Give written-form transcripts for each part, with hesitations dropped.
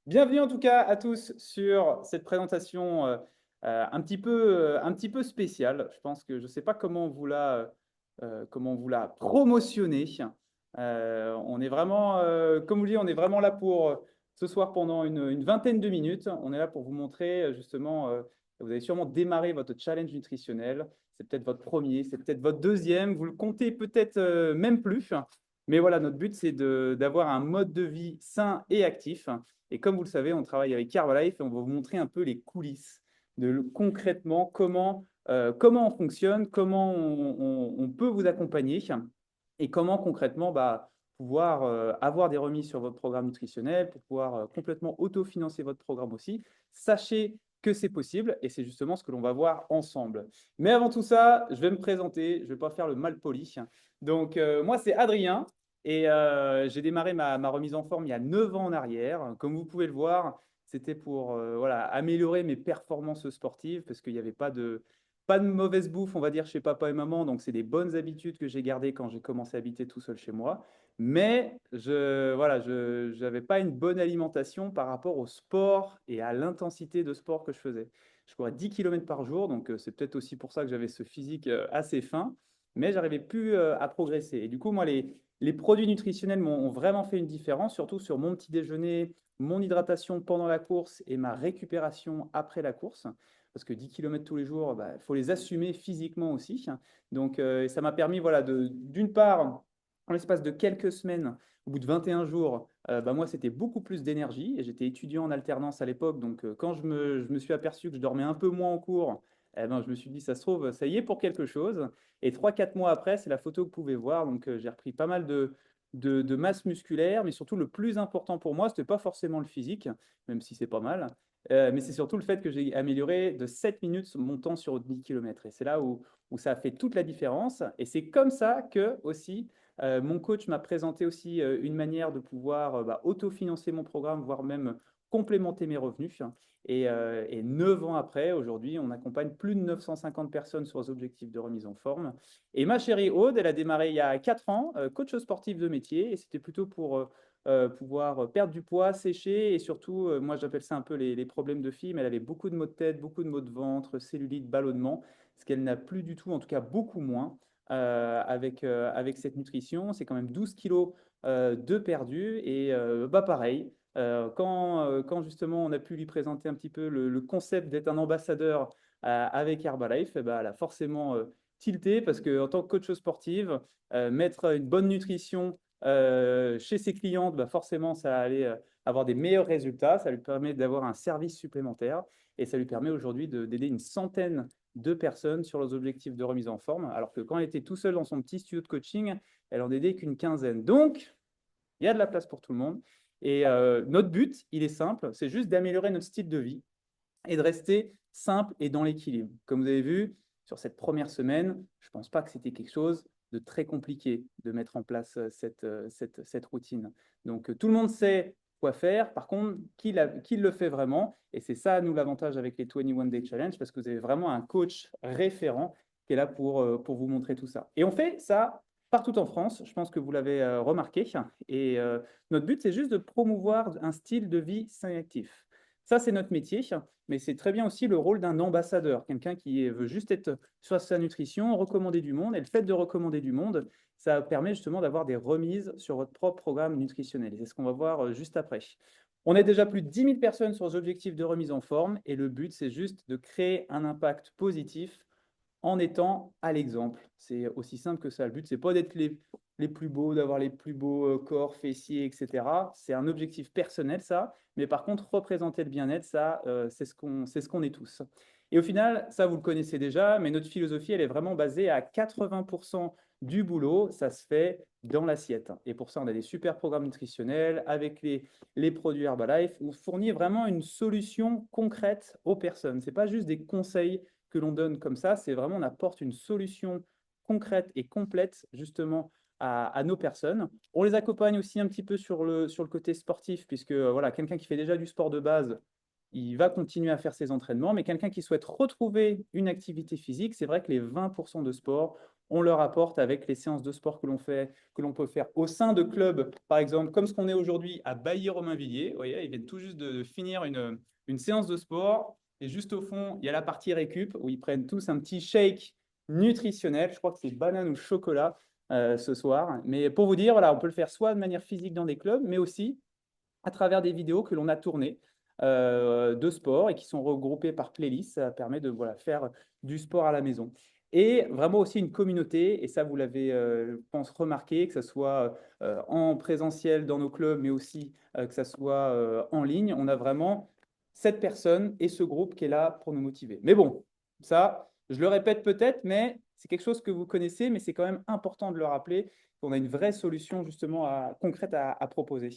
Bienvenue en tout cas à tous sur cette présentation un petit peu spéciale. Je pense que je ne sais pas comment vous la promotionner. On est vraiment, comme vous le dites, on est vraiment là pour ce soir pendant une vingtaine de minutes. On est là pour vous montrer justement, vous avez sûrement démarré votre challenge nutritionnel. C'est peut-être votre premier, c'est peut-être votre deuxième. Vous le comptez peut-être même plus. Mais voilà, notre but, c'est d'avoir un mode de vie sain et actif. Et comme vous le savez, on travaille avec Herbalife et on va vous montrer un peu les coulisses de concrètement comment on fonctionne, comment on peut vous accompagner et comment concrètement pouvoir avoir des remises sur votre programme nutritionnel, pour pouvoir complètement autofinancer votre programme aussi. Sachez que c'est possible et c'est justement ce que l'on va voir ensemble. Mais avant tout ça, je vais me présenter, je ne vais pas faire le mal poli. Donc, moi, c'est Adrien. Et j'ai démarré ma remise en forme il y a 9 ans en arrière. Comme vous pouvez le voir, c'était pour voilà, améliorer mes performances sportives parce qu'il n'y avait pas de mauvaise bouffe, on va dire, chez papa et maman. Donc, c'est des bonnes habitudes que j'ai gardées quand j'ai commencé à habiter tout seul chez moi. Mais je n'avais pas une bonne alimentation par rapport au sport et à l'intensité de sport que je faisais. Je courais 10 km par jour, donc c'est peut-être aussi pour ça que j'avais ce physique assez fin, mais j'arrivais plus à progresser. Et du coup, moi, les produits nutritionnels m'ont ont vraiment fait une différence, surtout sur mon petit déjeuner, mon hydratation pendant la course et ma récupération après la course. Parce que 10 km tous les jours, il faut les assumer physiquement aussi. Donc, ça m'a permis, voilà, d'une part, en l'espace de quelques semaines, au bout de 21 jours, moi, c'était beaucoup plus d'énergie. Et j'étais étudiant en alternance à l'époque. Donc, quand je me suis aperçu que je dormais un peu moins en cours, eh ben, je me suis dit, ça se trouve, ça y est pour quelque chose. Et 3 4 mois après, c'est la photo que vous pouvez voir. Donc, j'ai repris pas mal de masse musculaire, mais surtout le plus important pour moi, ce n'était pas forcément le physique, même si c'est pas mal, mais c'est surtout le fait que j'ai amélioré de 7 minutes mon temps sur 10 km. Et c'est là où ça a fait toute la différence. Et c'est comme ça que aussi mon coach m'a présenté aussi une manière de pouvoir autofinancer mon programme, voire même complémenter mes revenus. Et 9 ans après, aujourd'hui, on accompagne plus de 950 personnes sur les objectifs de remise en forme. Et ma chérie Aude, elle a démarré il y a 4 ans, coach sportif de métier, et c'était plutôt pour pouvoir perdre du poids, sécher, et surtout, moi j'appelle ça un peu les problèmes de fille, mais elle avait beaucoup de maux de tête, beaucoup de maux de ventre, cellulite, ballonnement, ce qu'elle n'a plus du tout, en tout cas beaucoup moins, avec cette nutrition. C'est quand même 12 kilos de perdu, et pareil. Quand justement on a pu lui présenter un petit peu le concept d'être un ambassadeur avec Herbalife, eh ben, elle a forcément tilté parce qu'en tant que coach sportive, mettre une bonne nutrition chez ses clientes, forcément, ça allait avoir des meilleurs résultats. Ça lui permet d'avoir un service supplémentaire et ça lui permet aujourd'hui d'aider une centaine de personnes sur leurs objectifs de remise en forme, alors que quand elle était tout seul dans son petit studio de coaching, elle en aidait qu'une quinzaine. Donc, il y a de la place pour tout le monde. Et notre but, il est simple, c'est juste d'améliorer notre style de vie et de rester simple et dans l'équilibre. Comme vous avez vu, sur cette première semaine, je ne pense pas que c'était quelque chose de très compliqué de mettre en place cette routine. Donc, tout le monde sait quoi faire. Par contre, qui le fait vraiment? Et c'est ça, nous, l'avantage avec les 21 Day Challenge, parce que vous avez vraiment un coach référent qui est là pour vous montrer tout ça. Et on fait ça partout en France. Je pense que vous l'avez remarqué. Et notre but, c'est juste de promouvoir un style de vie sain et actif. Ça, c'est notre métier, mais c'est très bien aussi le rôle d'un ambassadeur, quelqu'un qui veut juste être sur sa nutrition, recommander du monde. Et le fait de recommander du monde, ça permet justement d'avoir des remises sur votre propre programme nutritionnel. Et c'est ce qu'on va voir juste après. On est déjà plus de 10 000 personnes sur les objectifs de remise en forme et le but, c'est juste de créer un impact positif en étant à l'exemple. C'est aussi simple que ça. Le but, c'est pas d'être les plus beaux, d'avoir les plus beaux corps, fessiers, etc. C'est un objectif personnel, ça. Mais par contre, représenter le bien-être, ça, c'est ce qu'on est tous. Et au final, ça, vous le connaissez déjà, mais notre philosophie, elle est vraiment basée à 80% du boulot, ça se fait dans l'assiette. Et pour ça, on a des super programmes nutritionnels avec les produits Herbalife. On fournit vraiment une solution concrète aux personnes. Ce n'est pas juste des conseils que l'on donne comme ça, c'est vraiment on apporte une solution concrète et complète justement à nos personnes. On les accompagne aussi un petit peu sur le côté sportif, puisque voilà, quelqu'un qui fait déjà du sport de base, il va continuer à faire ses entraînements, mais quelqu'un qui souhaite retrouver une activité physique, c'est vrai que les 20% de sport, on leur apporte avec les séances de sport que l'on fait, que l'on peut faire au sein de clubs, par exemple, comme ce qu'on est aujourd'hui à Bailly-Romainvilliers. Vous voyez, ils viennent tout juste de finir une séance de sport. Et juste au fond, il y a la partie récup où ils prennent tous un petit shake nutritionnel. Je crois que c'est banane ou chocolat ce soir. Mais pour vous dire, voilà, on peut le faire soit de manière physique dans des clubs, mais aussi à travers des vidéos que l'on a tournées de sport et qui sont regroupées par playlist. Ça permet de voilà, faire du sport à la maison. Et vraiment aussi une communauté, et ça vous l'avez, je pense, remarqué, que ce soit en présentiel dans nos clubs, mais aussi que ce soit en ligne. On a vraiment cette personne et ce groupe qui est là pour nous motiver. Mais bon, ça, je le répète peut-être, mais c'est quelque chose que vous connaissez, mais c'est quand même important de le rappeler qu'on a une vraie solution justement concrète à proposer.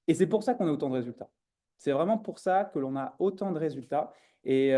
Et c'est pour ça qu'on a autant de résultats. C'est vraiment pour ça que l'on a autant de résultats. Et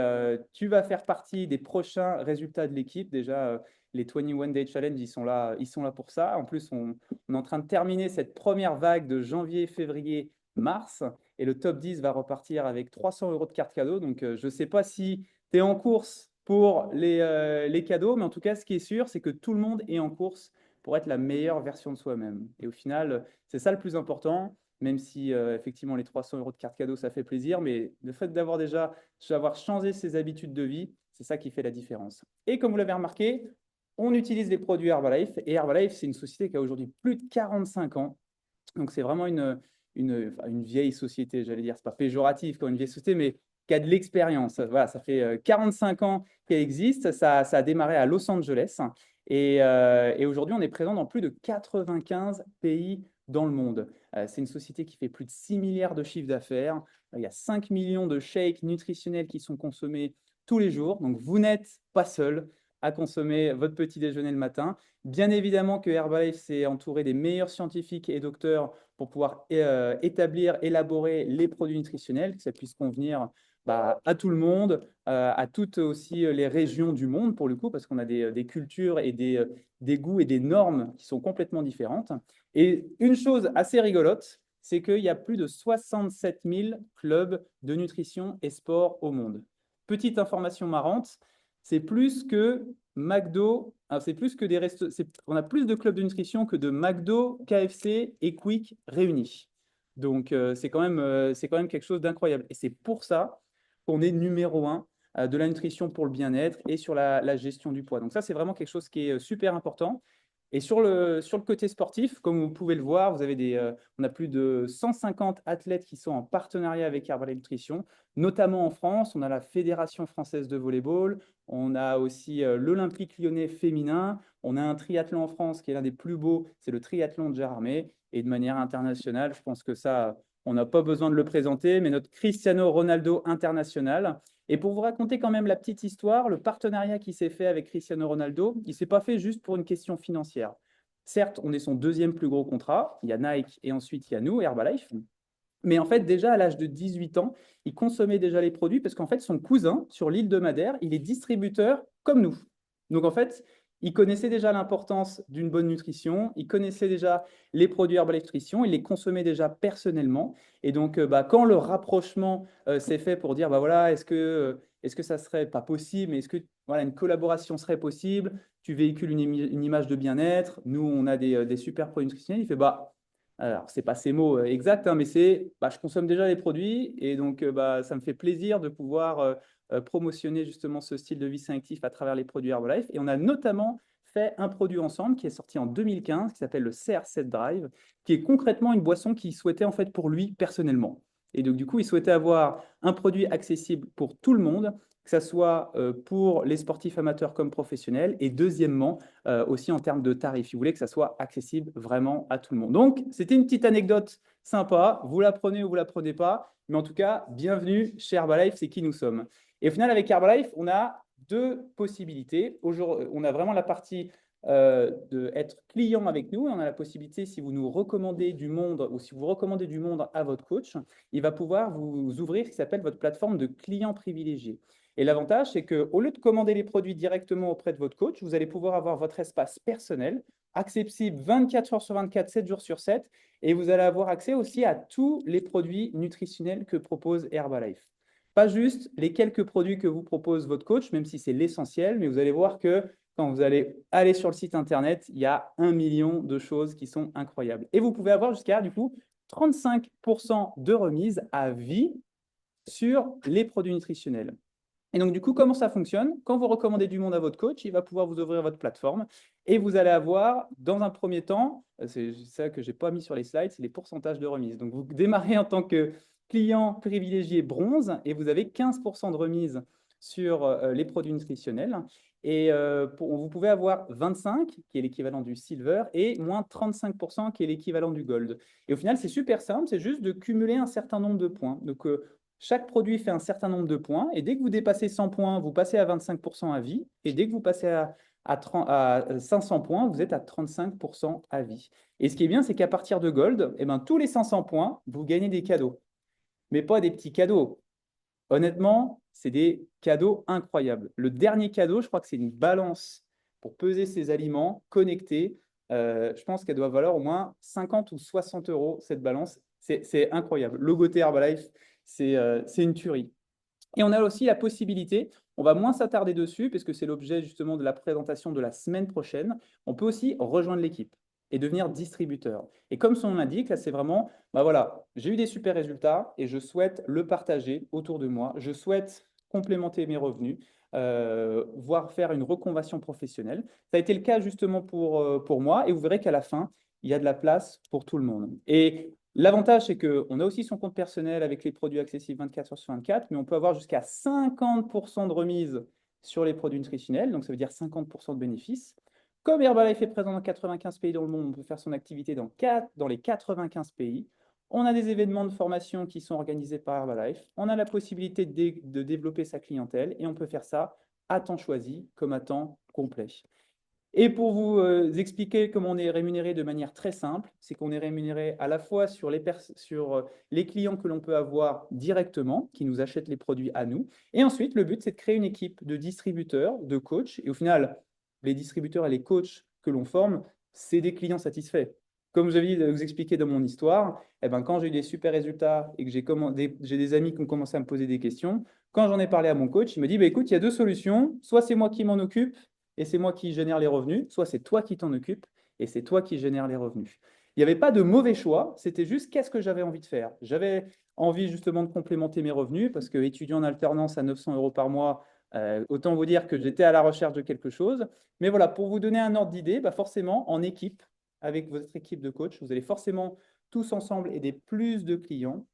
tu vas faire partie des prochains résultats de l'équipe. Déjà, les 21 Day Challenge, ils sont là pour ça. En plus, on est en train de terminer cette première vague de janvier, février, mars. Et le top 10 va repartir avec 300 euros de cartes cadeaux. Donc, je ne sais pas si tu es en course pour les cadeaux, mais en tout cas, ce qui est sûr, c'est que tout le monde est en course pour être la meilleure version de soi-même. Et au final, c'est ça le plus important, même si effectivement les 300 euros de carte cadeau, ça fait plaisir, mais le fait d'avoir changé ses habitudes de vie, c'est ça qui fait la différence. Et comme vous l'avez remarqué, on utilise les produits Herbalife, et Herbalife, c'est une société qui a aujourd'hui plus de 45 ans, donc c'est vraiment une vieille société, j'allais dire, c'est pas péjoratif comme une vieille société, mais qui a de l'expérience. Voilà, ça fait 45 ans qu'elle existe, ça a démarré à Los Angeles, et aujourd'hui on est présent dans plus de 95 pays dans le monde. C'est une société qui fait plus de 6 milliards de chiffres d'affaires. Il y a 5 millions de shakes nutritionnels qui sont consommés tous les jours. Donc, vous n'êtes pas seul à consommer votre petit déjeuner le matin. Bien évidemment que Herbalife s'est entouré des meilleurs scientifiques et docteurs pour pouvoir établir, élaborer les produits nutritionnels, que ça puisse convenir à tout le monde, à toutes aussi les régions du monde pour le coup, parce qu'on a des cultures et des goûts et des normes qui sont complètement différentes. Et une chose assez rigolote, c'est qu'il y a plus de 67 000 clubs de nutrition et sport au monde. Petite information marrante, c'est plus que McDo, c'est plus que on a plus de clubs de nutrition que de McDo, KFC et Quick réunis. Donc c'est quand même quelque chose d'incroyable. Et c'est pour ça qu'on est numéro un de la nutrition pour le bien-être et sur la gestion du poids. Donc ça, c'est vraiment quelque chose qui est super important. Et sur le côté sportif, comme vous pouvez le voir, on a plus de 150 athlètes qui sont en partenariat avec Herbalife Nutrition, notamment en France. On a la Fédération française de volleyball, on a aussi l'Olympique lyonnais féminin, on a un triathlon en France qui est l'un des plus beaux, c'est le triathlon de Gérardmer. Et de manière internationale, je pense que ça, on n'a pas besoin de le présenter, mais notre Cristiano Ronaldo international. Et pour vous raconter quand même la petite histoire, le partenariat qui s'est fait avec Cristiano Ronaldo, il ne s'est pas fait juste pour une question financière. Certes, on est son deuxième plus gros contrat, il y a Nike et ensuite il y a nous, Herbalife. Mais en fait, déjà à l'âge de 18 ans, il consommait déjà les produits parce qu'en fait, son cousin sur l'île de Madère, il est distributeur comme nous. Donc en fait, il connaissait déjà l'importance d'une bonne nutrition, il connaissait déjà les produits Herbalife Nutrition, il les consommait déjà personnellement. Et donc, quand le rapprochement s'est fait pour dire, voilà, est-ce que ça serait pas possible, mais est-ce que voilà, une collaboration serait possible? Tu véhicules une image de bien-être, nous, on a des super produits nutritionnels. Il fait, alors, ce n'est pas ces mots exacts, hein, mais c'est je consomme déjà les produits et donc ça me fait plaisir de pouvoir promotionner justement ce style de vie sain actif à travers les produits Herbalife. Et on a notamment fait un produit ensemble qui est sorti en 2015 qui s'appelle le CR7 Drive, qui est concrètement une boisson qu'il souhaitait en fait pour lui personnellement. Et donc, du coup, il souhaitait avoir un produit accessible pour tout le monde, que ce soit pour les sportifs amateurs comme professionnels. Et deuxièmement, aussi en termes de tarifs. Il voulait que ça soit accessible vraiment à tout le monde. Donc, c'était une petite anecdote sympa. Vous la prenez ou vous la prenez pas. Mais en tout cas, bienvenue chez Herbalife, c'est qui nous sommes. Et au final, avec Herbalife, on a deux possibilités. Aujourd'hui, on a vraiment la partie d'être client avec nous. Et on a la possibilité, si vous nous recommandez du monde ou si vous recommandez du monde à votre coach, il va pouvoir vous ouvrir ce qui s'appelle votre plateforme de client privilégié. Et l'avantage, c'est qu'au lieu de commander les produits directement auprès de votre coach, vous allez pouvoir avoir votre espace personnel, accessible 24 heures sur 24, 7 jours sur 7, et vous allez avoir accès aussi à tous les produits nutritionnels que propose Herbalife. Pas juste les quelques produits que vous propose votre coach, même si c'est l'essentiel, mais vous allez voir qu'il quand vous allez aller sur le site internet, il y a 1 million de choses qui sont incroyables. Et vous pouvez avoir jusqu'à, du coup, 35% de remise à vie sur les produits nutritionnels. Et donc, du coup, comment ça fonctionne? Quand vous recommandez du monde à votre coach, il va pouvoir vous ouvrir votre plateforme et vous allez avoir, dans un premier temps, c'est ça que je n'ai pas mis sur les slides, c'est les pourcentages de remise. Donc, vous démarrez en tant que client privilégié bronze et vous avez 15% de remise sur les produits nutritionnels. Et vous pouvez avoir 25, qui est l'équivalent du silver, et moins 35%, qui est l'équivalent du gold. Et au final, c'est super simple, c'est juste de cumuler un certain nombre de points. Donc, chaque produit fait un certain nombre de points, et dès que vous dépassez 100 points, vous passez à 25% à vie, et dès que vous passez à 500 points, vous êtes à 35% à vie. Et ce qui est bien, c'est qu'à partir de Gold, eh ben, tous les 500 points, vous gagnez des cadeaux. Mais pas des petits cadeaux. Honnêtement, c'est des cadeaux incroyables. Le dernier cadeau, je crois que c'est une balance pour peser ses aliments connectée. Je pense qu'elle doit valoir au moins 50 ou 60 euros, cette balance. C'est incroyable. Logoté Herbalife, c'est une tuerie. Et on a aussi la possibilité, on va moins s'attarder dessus, parce que c'est l'objet justement de la présentation de la semaine prochaine, on peut aussi rejoindre l'équipe et devenir distributeur. Et comme son nom l'indique, là c'est vraiment, bah voilà, j'ai eu des super résultats et je souhaite le partager autour de moi. Je souhaite complémenter mes revenus, voire faire une reconversion professionnelle. Ça a été le cas justement pour moi, et vous verrez qu'à la fin, il y a de la place pour tout le monde. Et l'avantage, c'est qu'on a aussi son compte personnel avec les produits accessibles 24 heures sur 24, mais on peut avoir jusqu'à 50% de remise sur les produits nutritionnels, donc ça veut dire 50% de bénéfices. Comme Herbalife est présent dans 95 pays dans le monde, on peut faire son activité dans les 95 pays. On a des événements de formation qui sont organisés par Herbalife. On a la possibilité de développer sa clientèle et on peut faire ça à temps choisi comme à temps complet. Et pour vous expliquer comment on est rémunéré de manière très simple, c'est qu'on est rémunéré à la fois sur les clients que l'on peut avoir directement, qui nous achètent les produits à nous. Et ensuite, le but, c'est de créer une équipe de distributeurs, de coachs. Et au final, les distributeurs et les coachs que l'on forme, c'est des clients satisfaits. Comme je viens de vous expliquer dans mon histoire, eh ben, quand j'ai eu des super résultats et que j'ai des amis qui ont commencé à me poser des questions, quand j'en ai parlé à mon coach, il me dit, bah, écoute, il y a deux solutions. Soit c'est moi qui m'en occupe, et c'est moi qui génère les revenus, soit c'est toi qui t'en occupes et c'est toi qui génères les revenus. Il n'y avait pas de mauvais choix, c'était juste qu'est-ce que j'avais envie de faire. J'avais envie justement de complémenter mes revenus parce que étudiant en alternance à 900 euros par mois, autant vous dire que j'étais à la recherche de quelque chose. Mais voilà, pour vous donner un ordre d'idée, bah forcément, en équipe, avec votre équipe de coach, vous allez forcément tous ensemble aider plus de clients.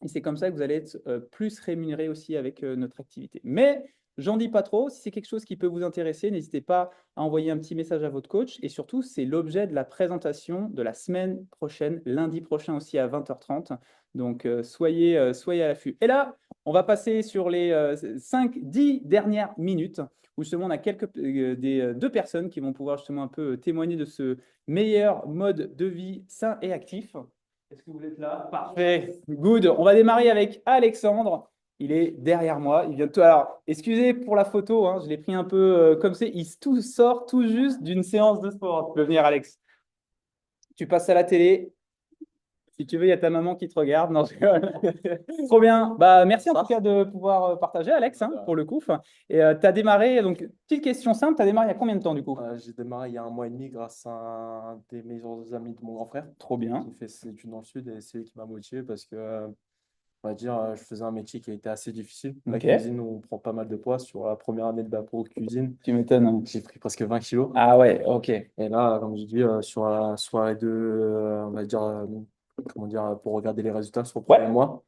Et c'est comme ça que vous allez être plus rémunéré aussi avec notre activité. Mais j'en dis pas trop. Si c'est quelque chose qui peut vous intéresser, n'hésitez pas à envoyer un petit message à votre coach. Et surtout, c'est l'objet de la présentation de la semaine prochaine, lundi prochain aussi à 20h30. Donc, soyez à l'affût. Et là, on va passer sur les 5-10 dernières minutes où justement on a deux personnes qui vont pouvoir justement un peu témoigner de ce meilleur mode de vie sain et actif. Est-ce que vous êtes là? Parfait. Good. On va démarrer avec Alexandre. Il est derrière moi. Il vient tout. Alors, excusez pour la photo, hein, je l'ai pris un peu comme c'est. Tout sort tout juste d'une séance de sport. Tu peux venir, Alex. Tu passes à la télé. Si tu veux, il y a ta maman qui te regarde. Non, je rigole. Trop bien. Bah, merci en tout cas de pouvoir partager, Alex, hein, pour le coup. Et tu as démarré, donc, petite question simple, tu as démarré il y a combien de temps du coup? J'ai démarré il y a un mois et demi grâce à un des meilleurs amis de mon grand frère Trop bien. qui fait ses études dans le sud et c'est lui qui m'a motivé parce que, on va dire, je faisais un métier qui a été assez difficile. La Ok. cuisine, on prend pas mal de poids. Sur la première année de bac-pro de cuisine, Tu m'étonnes. j'ai pris presque 20 kilos. Ah ouais, ok. Et là, comme je dis, sur la soirée de, on va dire, comment dire, pour regarder les résultats sur le premier Ouais, mois,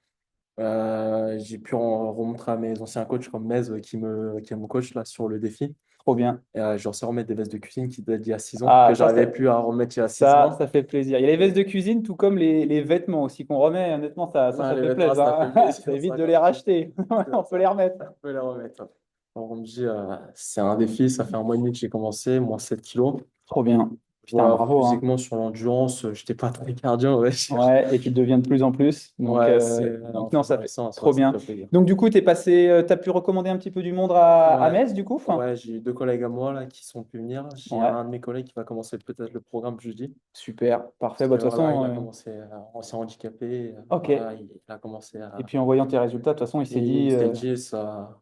j'ai pu remontrer à mes anciens coachs comme Mez qui est mon coach là sur le défi. trop bien. Et je sais remettre des vestes de cuisine qui datent d'il y a 6 ans, Ah, que j'arrivais plus à remettre il y a 6 ça, ans. ça fait plaisir. Il y a les vestes de cuisine, tout comme les vêtements aussi qu'on remet. Honnêtement, ça Les fait vêtements, plaisir, ça fait hein. Ça plaisir, évite ça, de les quand même. racheter. On peut les remettre. On peut les remettre. Alors, on me dit, c'est un défi, ça fait un mois et demi que j'ai commencé, moins 7 kilos. Trop bien. Putain, Voilà, bravo, hein. physiquement, sur l'endurance, j'étais pas très cardio, ouais. Ouais, et qui devient de plus en plus. Ouais, Donc en non, faisant les 100, trop ça me bien. fait plaisir. Donc du coup, tu as pu recommander un petit peu du monde à Ouais, Metz, du coup? ouais, j'ai eu deux collègues à moi là, qui sont pu venir. J'ai Ouais, un de mes collègues qui va commencer peut-être le programme jeudi. super, parfait. Parce Bah, que de toute voilà, il façon, a commencé, on s'est handicapé. ok. Voilà, il a commencé Et à. puis en voyant tes résultats, de toute façon, il s'est Et il dit, s'est dit, ça.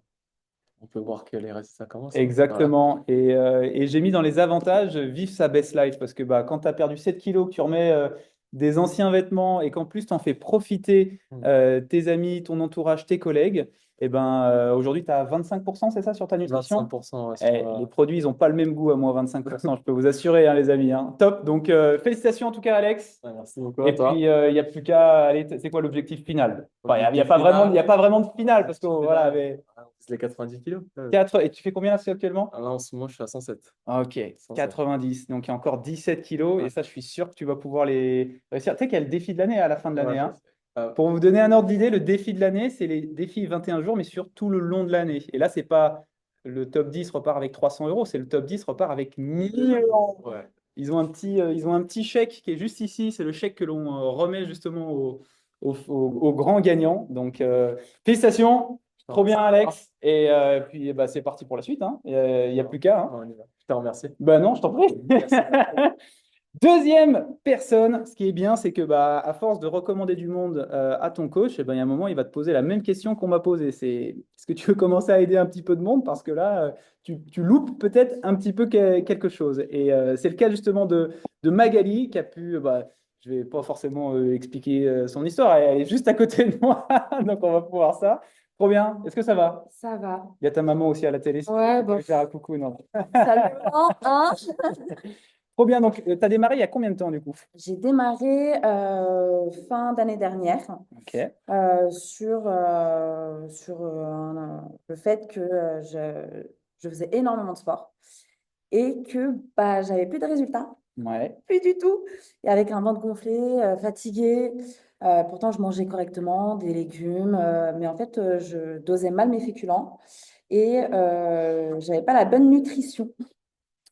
on peut voir que les résultats commencent, hein. Voilà. Exactement. Et j'ai mis dans les avantages, vivre sa best life. Parce que bah, quand tu as perdu 7 kilos, que tu remets des anciens vêtements et qu'en plus tu en fais profiter Mm. tes amis, ton entourage, tes collègues, et ben, aujourd'hui tu as 25%, c'est ça, sur ta nutrition? 25%, ouais, sur, Eh, les produits, ils n'ont pas le même goût à moins 25%, je peux vous assurer, hein, les amis, hein. Top. Donc, félicitations en tout cas, Alex. ouais, merci beaucoup Et à puis, toi. il n'y a plus qu'à aller. C'est quoi l'objectif final? Enfin, il n'y a Objectif pas vraiment, final. y a pas vraiment de final parce que Objectif voilà, final. mais C'est les 90 kilos. 4. Et tu fais combien là actuellement? Là, en ce moment, je suis à 107. Ah, ok, 107. 90. Donc, il y a encore 17 kilos. Et Ouais. ça, je suis sûr que tu vas pouvoir les réussir. Tu sais qu'il y a le défi de l'année à la fin de Ouais, l'année, je hein. sais. Pour vous donner un ordre d'idée, le défi de l'année, c'est les défis 21 jours, mais sur tout le long de l'année. Et là, c'est pas le top 10 repart avec 300 euros, c'est le top 10 repart avec 1000 euros. Ouais. Ils ont un petit chèque qui est juste ici. C'est le chèque que l'on remet justement aux grands gagnants. Donc, félicitations. Je te Trop bien, remercie. Alex. Et puis, bah, c'est parti pour la suite, hein. Il n'y a plus qu'à, hein. On y va. Je te remercie. Bah non, je t'en prie. Merci. Deuxième personne, ce qui est bien, c'est que bah, à force de recommander du monde à ton coach, eh ben, il y a un moment, il va te poser la même question qu'on m'a posée. C'est est-ce que tu veux commencer à aider un petit peu de monde? Parce que là, tu loupes peut-être un petit peu quelque chose. Et c'est le cas justement de Magali qui a pu, bah, je vais pas forcément expliquer son histoire, elle est juste à côté de moi, donc on va pouvoir ça. Trop bien. Est-ce que ça va? Ça va. Il y a ta maman aussi à la télé, si tu Ouais, veux bon. lui faire un coucou, non? Saluons, hein. Trop bien. Donc, tu as démarré il y a combien de temps du coup? J'ai démarré fin d'année dernière Ok. sur le fait que je faisais énormément de sport et que bah, j'avais plus de résultats, Ouais. plus du tout. Et avec un ventre gonflé, fatigué. Pourtant, je mangeais correctement, des légumes, mais en fait, je dosais mal mes féculents et j'avais pas la bonne nutrition.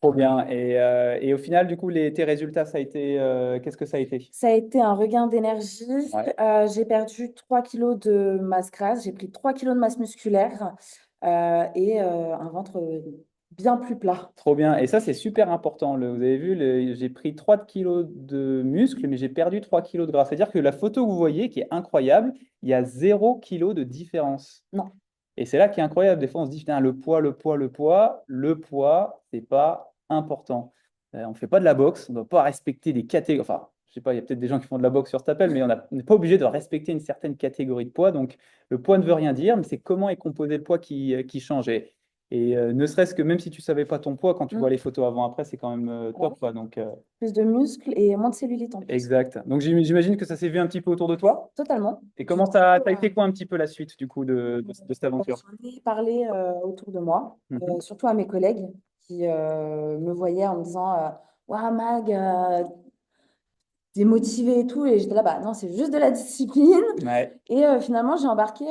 Trop bien. Et au final, du coup, tes résultats, ça a été, qu'est-ce que ça a été? Ça a été un regain d'énergie. Ouais. J'ai perdu 3 kilos de masse grasse, j'ai pris 3 kilos de masse musculaire et un ventre bien plus plat. Trop bien. Et ça, c'est super important. Vous avez vu, j'ai pris 3 kilos de muscles, mais j'ai perdu 3 kilos de gras. C'est-à-dire que la photo que vous voyez, qui est incroyable, il y a 0 kilo de différence. Non, Et c'est là qui est incroyable. Des fois, on se dit, putain, le poids, le poids, le poids. Le poids, c'est pas important. On ne fait pas de la boxe, on ne doit pas respecter des catégories. Enfin, je sais pas, il y a peut-être des gens qui font de la boxe sur cet appel, mais on n'est pas obligé de respecter une certaine catégorie de poids. Donc, le poids ne veut rien dire, mais c'est comment est composé le poids qui change. Et ne serait-ce que même si tu ne savais pas ton poids, quand tu vois Mm. les photos avant-après, c'est quand même Voilà. top, quoi. Donc, Plus de muscles et moins de cellulite en plus. exact. Donc, j'imagine que ça s'est vu un petit peu autour de toi. Totalement. Et Du comment coup, ça a été quoi un petit peu la suite, du coup, de cette aventure? j'en ai parlé autour de moi, Mhm. surtout à mes collègues qui me voyaient en me disant Ouah, Mag, t'es motivée et tout. Et j'étais là, bah non, c'est juste de la discipline. Ouais. Et finalement, j'ai embarqué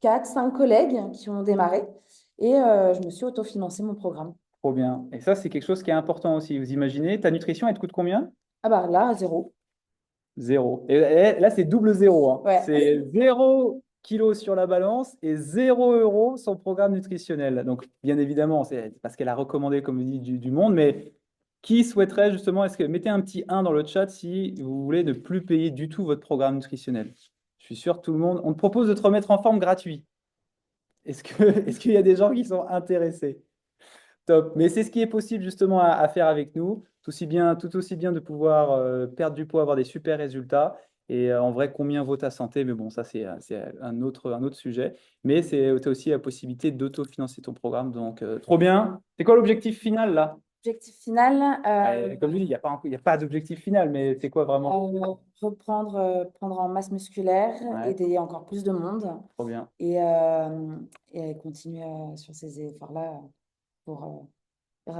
4, 5 collègues qui ont démarré et je me suis autofinancé mon programme. Trop bien. Et ça, c'est quelque chose qui est important aussi. Vous imaginez, ta nutrition, elle te coûte combien? Ah bah là, à zéro. Zéro. Et là, c'est double zéro, hein. Ouais. C'est 0 kilo sur la balance et 0 € son programme nutritionnel. Donc, bien évidemment, c'est parce qu'elle a recommandé, comme vous dites, du monde. Mais qui souhaiterait justement, est-ce que mettez un petit 1 dans le chat si vous voulez ne plus payer du tout votre programme nutritionnel? Je suis sûr que tout le monde. On te propose de te remettre en forme gratuit. Est-ce qu'il y a des gens qui sont intéressés? Top. Mais c'est ce qui est possible justement à faire avec nous. Tout aussi bien de pouvoir perdre du poids, avoir des super résultats. Et en vrai, combien vaut ta santé? Mais bon, ça, c'est un autre sujet. Mais tu as aussi la possibilité d'autofinancer ton programme. Donc, trop bien. C'est quoi l'objectif final là? Objectif final, Comme je dis, il y a pas d'objectif final, mais c'est quoi vraiment? reprendre, prendre en masse musculaire, Ouais, aider encore plus de monde trop bien. et continuer sur ces efforts-là pour, pour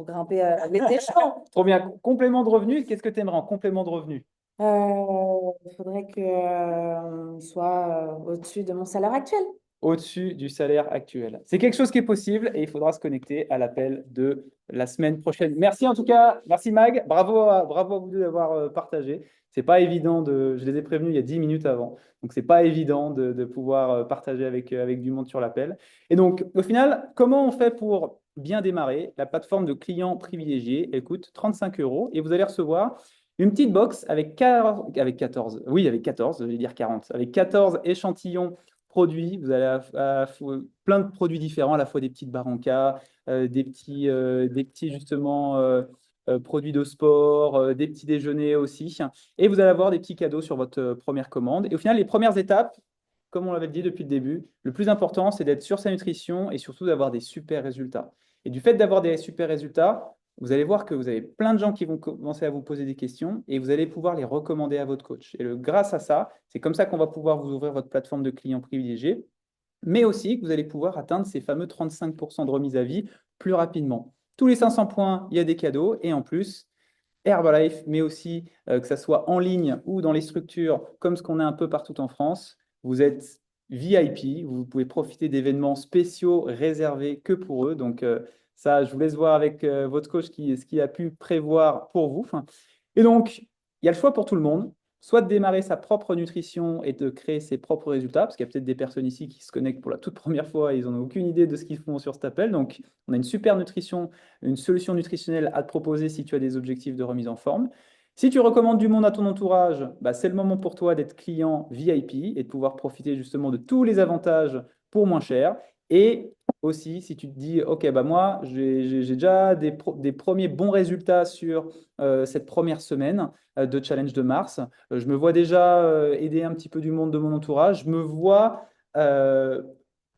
grimper les échelons. Trop bien. Complément de revenu, qu'est-ce que tu aimerais en complément de revenu? Il faudrait que soit au-dessus de mon salaire actuel. Au-dessus du salaire actuel. C'est quelque chose qui est possible et il faudra se connecter à l'appel de la semaine prochaine. Merci en tout cas, merci Mag, bravo à vous deux d'avoir partagé. C'est pas évident je les ai prévenus il y a 10 minutes avant, donc c'est pas évident de pouvoir partager avec du monde sur l'appel. Et donc au final, comment on fait pour bien démarrer? La plateforme de clients privilégiés, elle coûte 35 € et vous allez recevoir une petite box avec 14, oui, avec 14, je vais dire 40, avec 14 échantillons produits. Vous avez plein de produits différents, à la fois des petites barres en cas, des petits justement produits de sport, des petits déjeuners aussi. Et vous allez avoir des petits cadeaux sur votre première commande. Et au final, les premières étapes, comme on l'avait dit depuis le début, le plus important, c'est d'être sur sa nutrition et surtout d'avoir des super résultats. Et du fait d'avoir des super résultats, vous allez voir que vous avez plein de gens qui vont commencer à vous poser des questions et vous allez pouvoir les recommander à votre coach. Et grâce à ça, c'est comme ça qu'on va pouvoir vous ouvrir votre plateforme de clients privilégiés, mais aussi que vous allez pouvoir atteindre ces fameux 35% de remise à vie plus rapidement. Tous les 500 points, il y a des cadeaux et en plus, Herbalife, mais aussi que ça soit en ligne ou dans les structures comme ce qu'on a un peu partout en France, vous êtes VIP, vous pouvez profiter d'événements spéciaux réservés que pour eux. Donc ça, je vous laisse voir avec votre coach ce qu'il a pu prévoir pour vous. Et donc, il y a le choix pour tout le monde, soit de démarrer sa propre nutrition et de créer ses propres résultats, parce qu'il y a peut-être des personnes ici qui se connectent pour la toute première fois et ils n'ont aucune idée de ce qu'ils font sur cet appel. Donc, on a une super nutrition, une solution nutritionnelle à te proposer si tu as des objectifs de remise en forme. Si tu recommandes du monde à ton entourage, bah, c'est le moment pour toi d'être client VIP et de pouvoir profiter justement de tous les avantages pour moins cher. Et aussi, si tu te dis, OK, bah moi, j'ai déjà des premiers bons résultats sur cette première semaine de challenge de mars. Je me vois déjà aider un petit peu du monde de mon entourage. Je me vois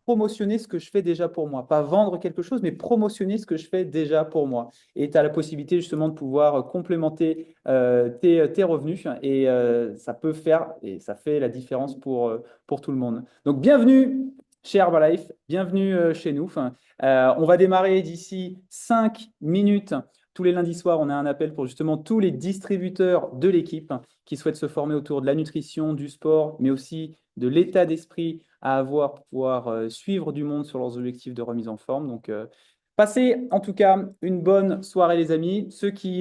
promotionner ce que je fais déjà pour moi. Pas vendre quelque chose, mais promotionner ce que je fais déjà pour moi. Et tu as la possibilité justement de pouvoir complémenter tes revenus et ça peut faire et ça fait la différence pour tout le monde. Donc, bienvenue chez Herbalife, bienvenue chez nous. On va démarrer d'ici 5 minutes. Tous les lundis soirs, on a un appel pour justement tous les distributeurs de l'équipe qui souhaitent se former autour de la nutrition, du sport, mais aussi de l'état d'esprit à avoir pour pouvoir suivre du monde sur leurs objectifs de remise en forme. Donc, passez en tout cas une bonne soirée, les amis. Ceux qui